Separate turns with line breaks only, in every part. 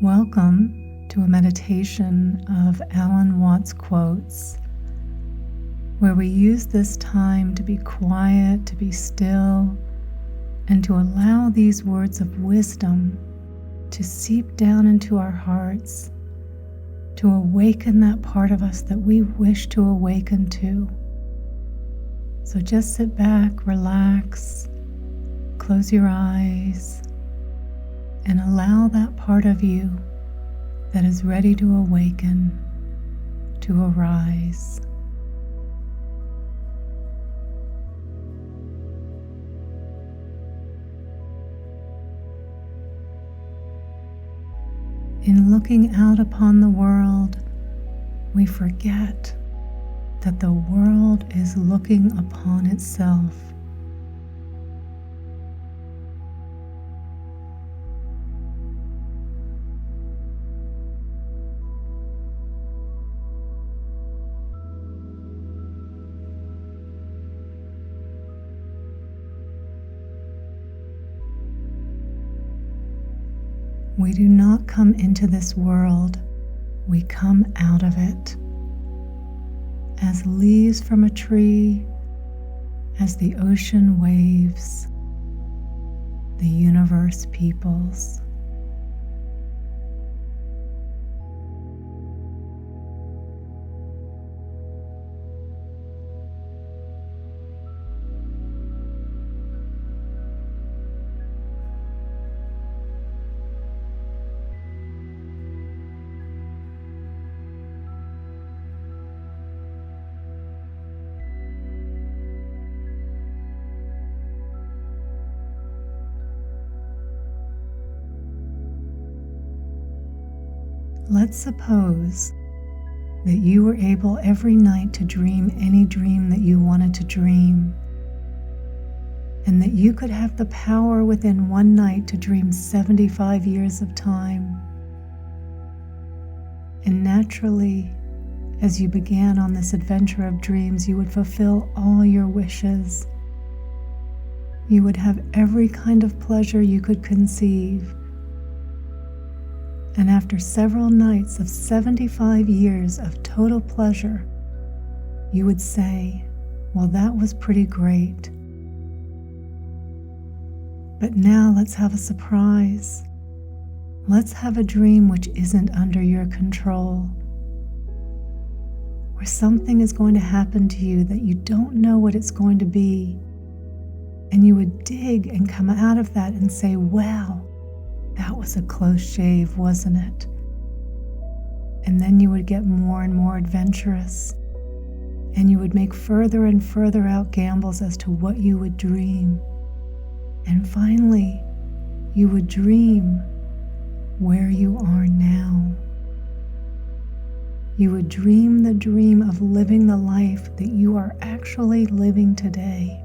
Welcome to a meditation of Alan Watts quotes, where we use this time to be quiet, to be still, and to allow these words of wisdom to seep down into our hearts, to awaken that part of us that we wish to awaken to. So just sit back, relax, close your eyes, and allow that part of you that is ready to awaken to arise. In looking out upon the world, we forget that the world is looking upon itself. We do not come into this world, we come out of it. As leaves from a tree, as the ocean waves, the universe peoples. Let's suppose that you were able every night to dream any dream that you wanted to dream, and that you could have the power within one night to dream 75 years of time. And naturally, as you began on this adventure of dreams, you would fulfill all your wishes. You would have every kind of pleasure you could conceive. And after several nights of 75 years of total pleasure, you would say, well, that was pretty great. But now let's have a surprise. Let's have a dream which isn't under your control, where something is going to happen to you that you don't know what it's going to be. And you would dig and come out of that and say, wow, that was a close shave, wasn't it? And then you would get more and more adventurous, and you would make further and further out gambles as to what you would dream. And finally, you would dream where you are now. You would dream the dream of living the life that you are actually living today.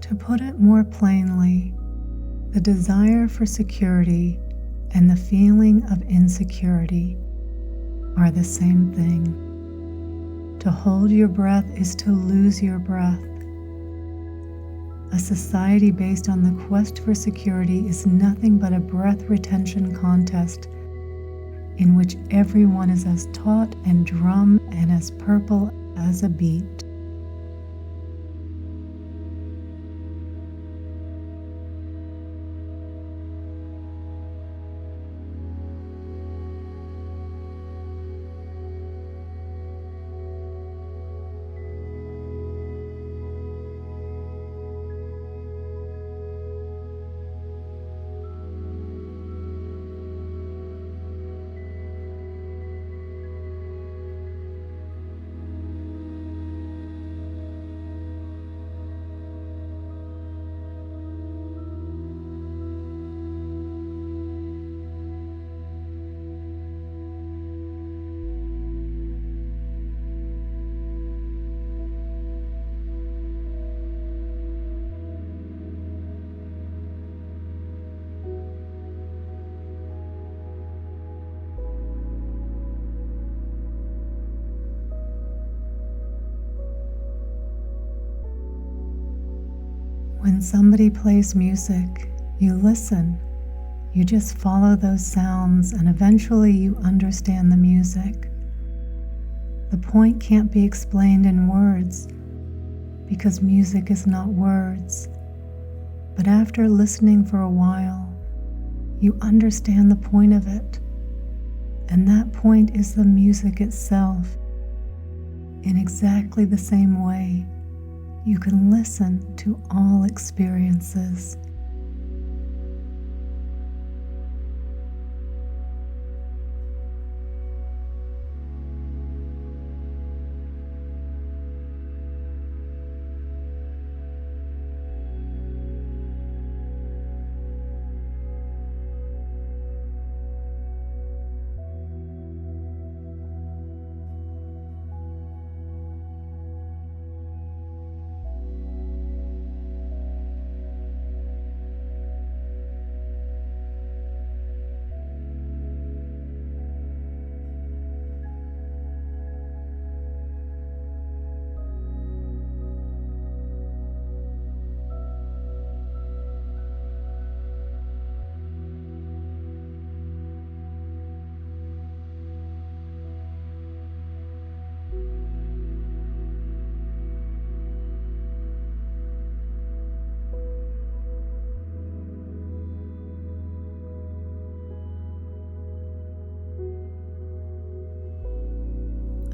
To put it more plainly, the desire for security and the feeling of insecurity are the same thing. To hold your breath is to lose your breath. A society based on the quest for security is nothing but a breath retention contest in which everyone is as taut and drum and as purple as a beet. When somebody plays music, you listen. You just follow those sounds and eventually you understand the music. The point can't be explained in words because music is not words. But after listening for a while, you understand the point of it. And that point is the music itself. In exactly the same way, you can listen to all experiences.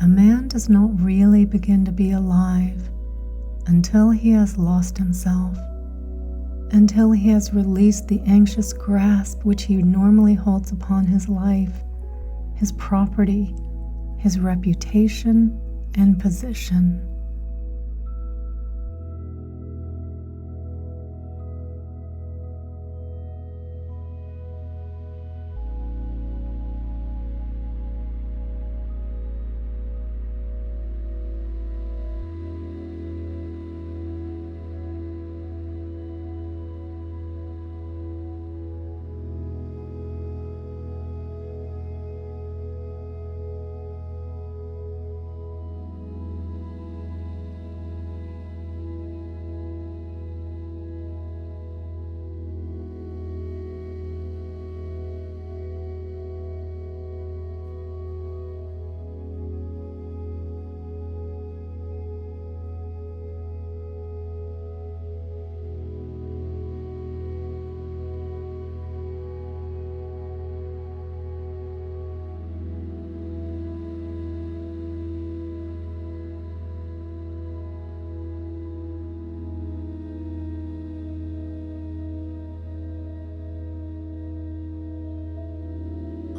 A man does not really begin to be alive until he has lost himself, until he has released the anxious grasp which he normally holds upon his life, his property, his reputation, and position.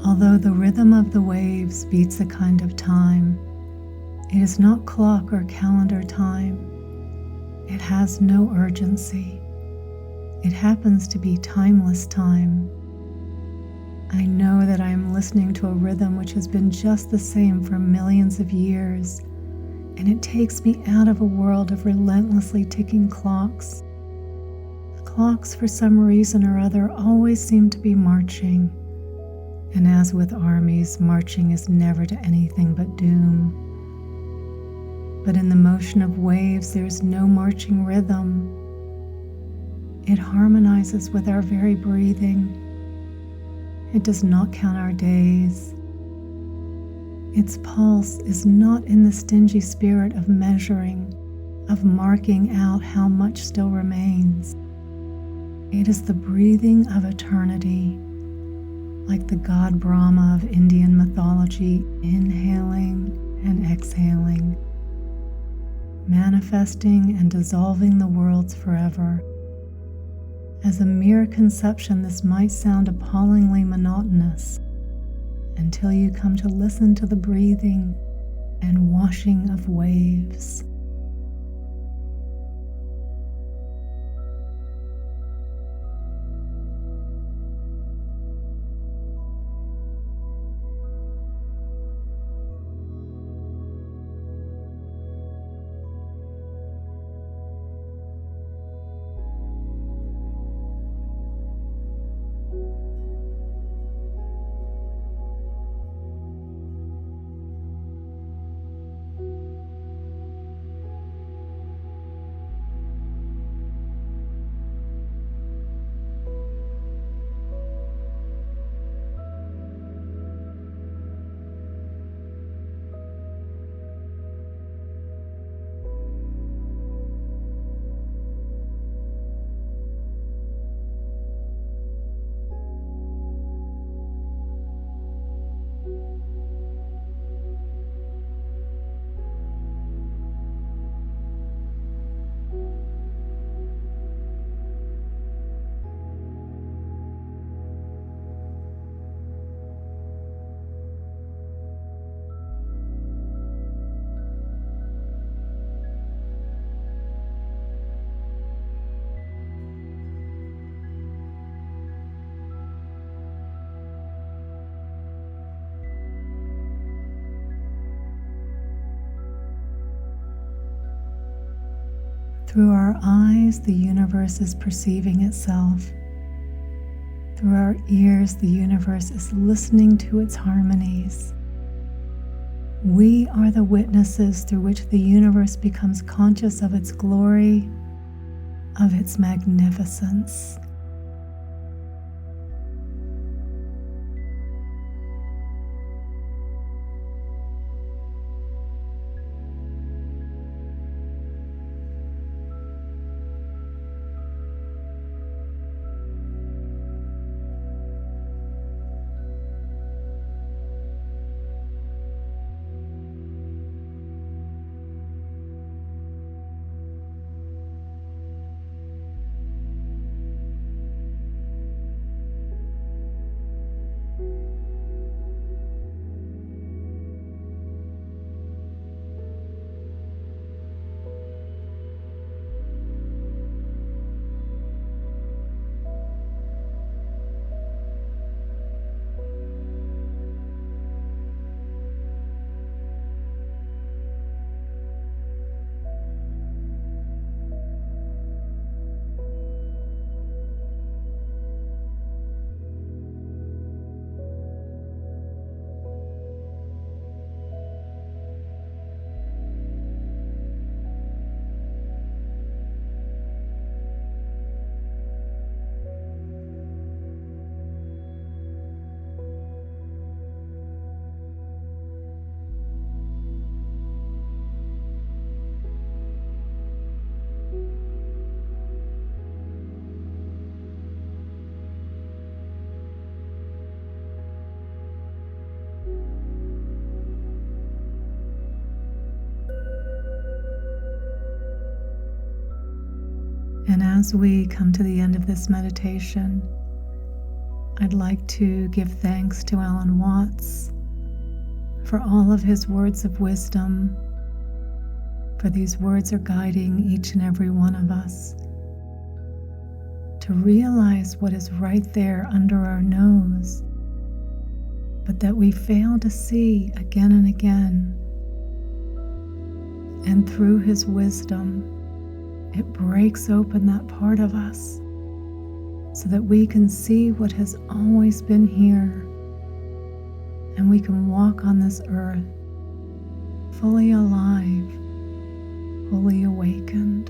Although the rhythm of the waves beats a kind of time, it is not clock or calendar time. It has no urgency. It happens to be timeless time. I know that I am listening to a rhythm which has been just the same for millions of years, and it takes me out of a world of relentlessly ticking clocks. Clocks, for some reason or other, always seem to be marching. And as with armies, marching is never to anything but doom. But in the motion of waves, there is no marching rhythm. It harmonizes with our very breathing. It does not count our days. Its pulse is not in the stingy spirit of measuring, of marking out how much still remains. It is the breathing of eternity, like the god Brahma of Indian mythology, inhaling and exhaling, manifesting and dissolving the worlds forever. As a mere conception, this might sound appallingly monotonous until you come to listen to the breathing and washing of waves. Through our eyes, the universe is perceiving itself. Through our ears, the universe is listening to its harmonies. We are the witnesses through which the universe becomes conscious of its glory, of its magnificence. And as we come to the end of this meditation, I'd like to give thanks to Alan Watts for all of his words of wisdom, for these words are guiding each and every one of us to realize what is right there under our nose, but that we fail to see again and again. And through his wisdom, it breaks open that part of us so that we can see what has always been here, and we can walk on this earth fully alive, fully awakened.